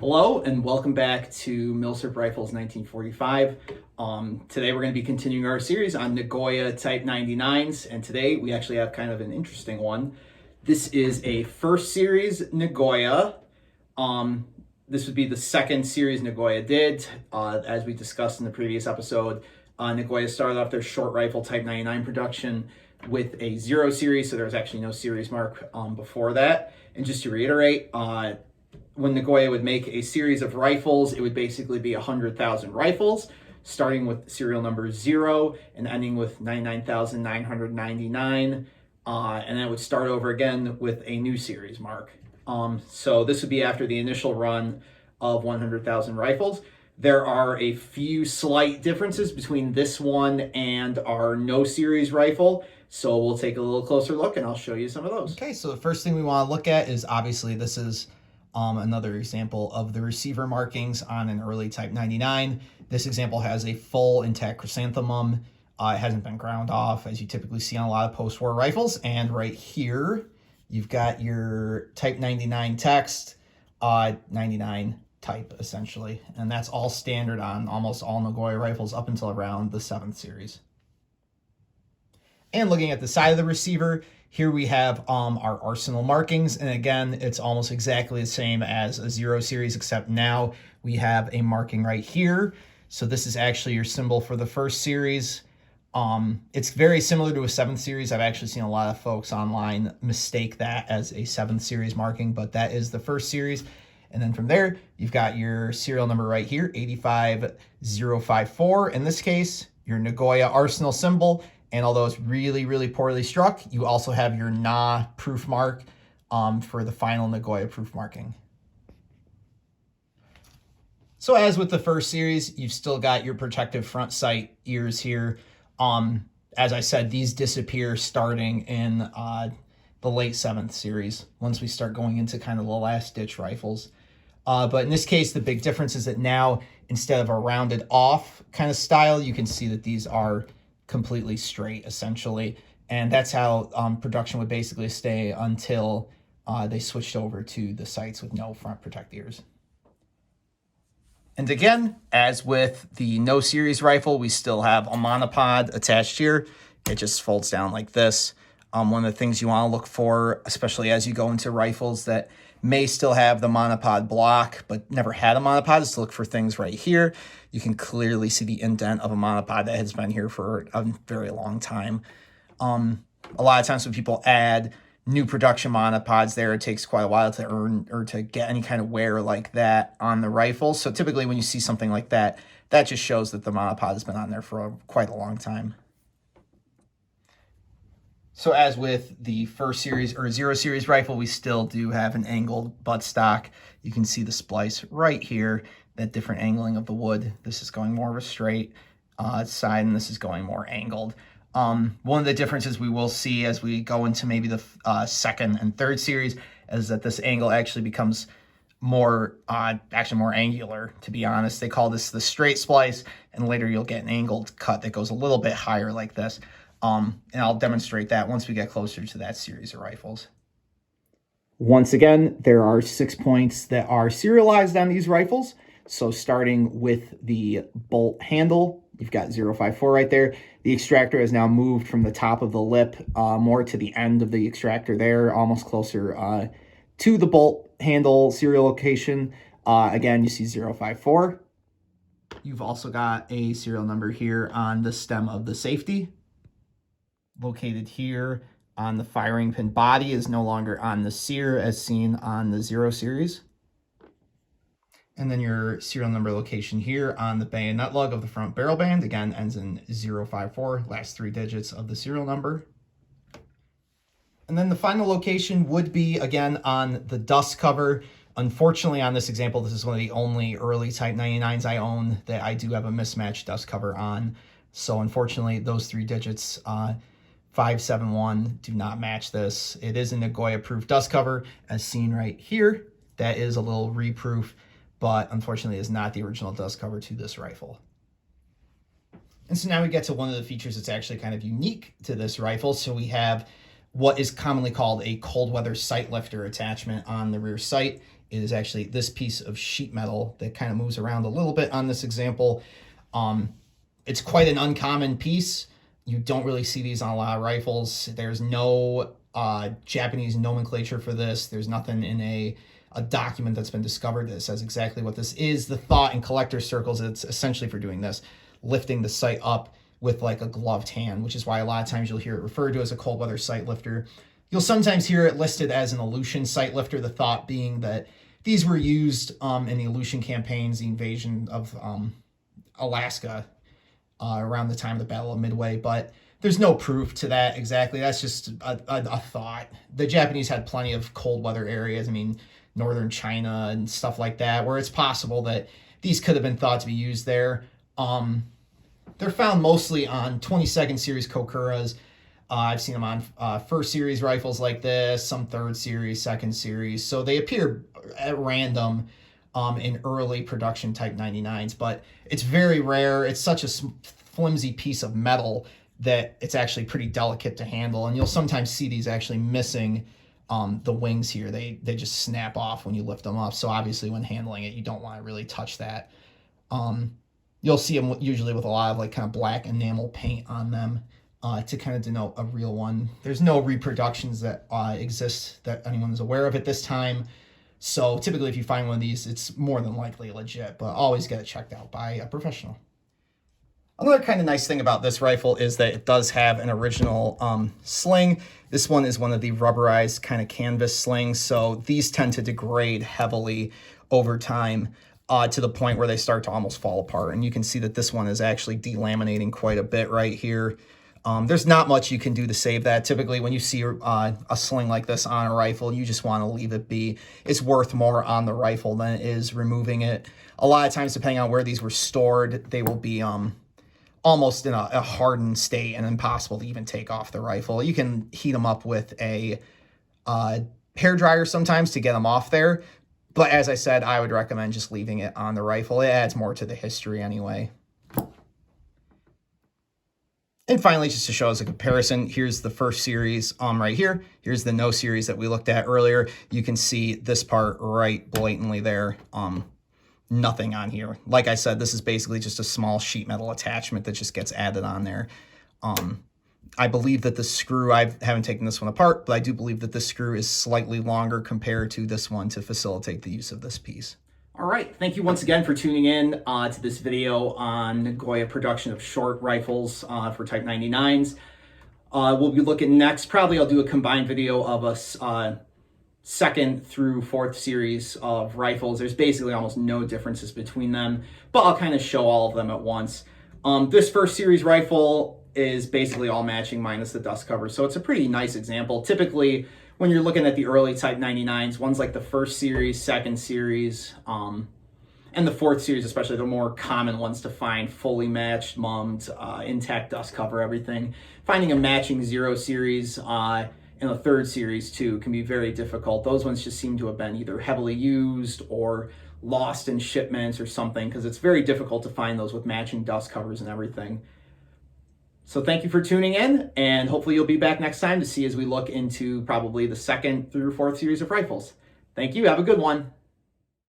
Hello and welcome back to Milsurp Rifles 1945. Today we're going to be continuing our series on Nagoya Type 99s, and today we actually have kind of an interesting one. This is a first series Nagoya. This would be the second series Nagoya did. As we discussed in the previous episode, Nagoya started off their short rifle Type 99 production with a 0 series, so there was actually no series mark before that. And just to reiterate, when Nagoya would make a series of rifles, it would basically be 100,000 rifles, starting with serial number 0 and ending with 99,999. And then it would start over again with a new series mark. So this would be after the initial run of 100,000 rifles. There are a few slight differences between this one and our no series rifle. So we'll take a little closer look and I'll show you some of those. Okay, so the first thing we want to look at is obviously this is another example of the receiver markings on an early Type 99. This example has a full intact chrysanthemum. It hasn't been ground off, as you typically see on a lot of post-war rifles. And right here, you've got your Type 99 text, 99 type, essentially. And that's all standard on almost all Nagoya rifles up until around the 7th series. And looking at the side of the receiver, here we have our arsenal markings. And again, it's almost exactly the same as a 0 series, except now we have a marking right here. So this is actually your symbol for the first series. It's very similar to a 7th series. I've actually seen a lot of folks online mistake that as a 7th series marking, but that is the first series. And then from there, you've got your serial number right here, 85054. In this case, your Nagoya arsenal symbol. And although it's really, really poorly struck, you also have your Na proof mark for the final Nagoya proof marking. So as with the first series, you've still got your protective front sight ears here. As I said, these disappear starting in the late 7th series, once we start going into kind of the last ditch rifles. But in this case, the big difference is that now, instead of a rounded off kind of style, you can see that these are completely straight, essentially. And that's how production would basically stay until they switched over to the sights with no front protect ears. And again, as with the no series rifle, we still have a monopod attached here. It just folds down like this. One of the things you want to look for, especially as you go into rifles that may still have the monopod block, but never had a monopod, is to look for things right here. You can clearly see the indent of a monopod that has been here for a very long time. A lot of times when people add new production monopods there, it takes quite a while to earn or to get any kind of wear like that on the rifle. So typically when you see something like that, that just shows that the monopod has been on there for quite a long time. So as with the first series or 0 series rifle, we still do have an angled buttstock. You can see the splice right here, that different angling of the wood. This is going more of a straight side, and this is going more angled. One of the differences we will see as we go into maybe the 2nd and 3rd series is that this angle actually becomes more angular, to be honest. They call this the straight splice, and later you'll get an angled cut that goes a little bit higher like this. And I'll demonstrate that once we get closer to that series of rifles. Once again, there are 6 points that are serialized on these rifles. So starting with the bolt handle, you've got 054 right there. The extractor has now moved from the top of the lip more to the end of the extractor there, almost closer to the bolt handle serial location. Again, you see 054. You've also got a serial number here on the stem of the safety. Located here on the firing pin body is no longer on the sear as seen on the 0 series. And then your serial number location here on the bayonet lug of the front barrel band, again, ends in 054, last 3 digits of the serial number. And then the final location would be, again, on the dust cover. Unfortunately, on this example, this is one of the only early Type 99s I own that I do have a mismatched dust cover on. So unfortunately, those 3 digits, 571, do not match this. It is a Nagoya proof dust cover, as seen right here. That is a little reproof, but unfortunately is not the original dust cover to this rifle. And so now we get to one of the features that's actually kind of unique to this rifle. So we have what is commonly called a cold weather sight lifter attachment on the rear sight. is actually this piece of sheet metal that kind of moves around a little bit on this example. It's quite an uncommon piece. You don't really see these on a lot of rifles. There's no Japanese nomenclature for this. There's nothing in a document that's been discovered that says exactly what this is. The thought in collector circles, it's essentially for doing this, lifting the sight up with like a gloved hand, which is why a lot of times you'll hear it referred to as a cold weather sight lifter. You'll sometimes hear it listed as an Aleutian sight lifter, the thought being that these were used in the Aleutian campaigns, the invasion of Alaska around the time of the Battle of Midway, but there's no proof to that exactly. That's just a thought. The Japanese had plenty of cold weather areas. I mean, northern China and stuff like that, where it's possible that these could have been thought to be used there. They're found mostly on 22nd series Kokuras. I've seen them on first series rifles like this, some third series, second series. So they appear at random in early production Type 99s, but it's very rare. It's such a flimsy piece of metal that it's actually pretty delicate to handle. And you'll sometimes see these actually missing the wings here. They just snap off when you lift them up. So obviously when handling it, you don't want to really touch that. You'll see them usually with a lot of like kind of black enamel paint on them to kind of denote a real one. There's no reproductions that exist that anyone is aware of at this time. So typically if you find one of these, it's more than likely legit, but always get it checked out by a professional. Another kind of nice thing about this rifle is that it does have an original sling. This one is one of the rubberized kind of canvas slings, so these tend to degrade heavily over time to the point where they start to almost fall apart. And you can see that this one is actually delaminating quite a bit right here. There's not much you can do to save that. Typically, when you see a sling like this on a rifle, you just want to leave it be. It's worth more on the rifle than it is removing it. A lot of times, depending on where these were stored, they will be almost in a hardened state and impossible to even take off the rifle. You can heat them up with a hair dryer sometimes to get them off there. But as I said, I would recommend just leaving it on the rifle. It adds more to the history anyway. And finally, just to show us a comparison, here's the first series right here. Here's the no series that we looked at earlier. You can see this part right blatantly there. Nothing on here. Like I said, this is basically just a small sheet metal attachment that just gets added on there. I believe that the screw, I haven't taken this one apart, but I do believe that this screw is slightly longer compared to this one to facilitate the use of this piece. All right, thank you once again for tuning in to this video on Nagoya production of short rifles for Type 99s. We'll be looking next, probably I'll do a combined video of a second through fourth series of rifles. There's basically almost no differences between them, but I'll kind of show all of them at once. This first series rifle is basically all matching minus the dust cover, so it's a pretty nice example. Typically, when you're looking at the early Type 99s, ones like the first series, second series, and the fourth series, especially the more common ones to find, fully matched, mummed, intact dust cover, everything. Finding a matching 0 series in the third series too can be very difficult. Those ones just seem to have been either heavily used or lost in shipments or something, because it's very difficult to find those with matching dust covers and everything. So thank you for tuning in, and hopefully you'll be back next time to see as we look into probably the second through fourth series of rifles. Thank you. Have a good one.